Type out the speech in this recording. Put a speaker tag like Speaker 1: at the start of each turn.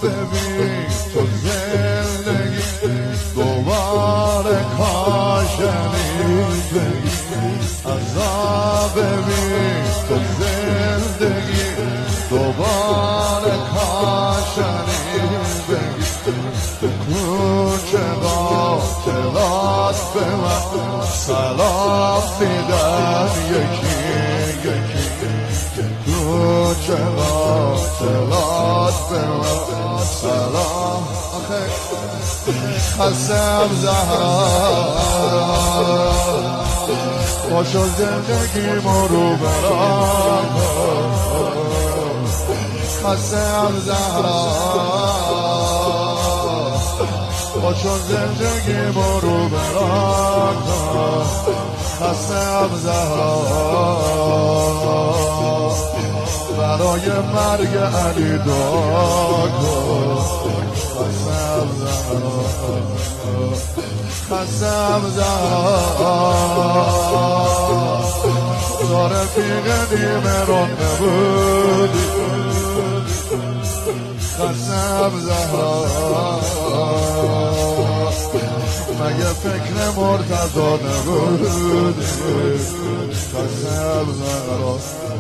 Speaker 1: ببین تو زندگی دوباره کاشنی بگی عذاب ببین تو زندگی دوباره کاشنی بگی تو کوچه قاتلات به من سلام میدن یکی یکی کوچه قاتلات به من سلام خستم زهرا باشو زندگی رو برام خستم زهرا باشو زندگی رو برام خستم زهرا برای مرگ علی دعا کن خستم زهرا خستم زهرا تو رفیق نیمه رو نبودی خستم زهرا مگه فکر مرتضی نبودی خستم زهرا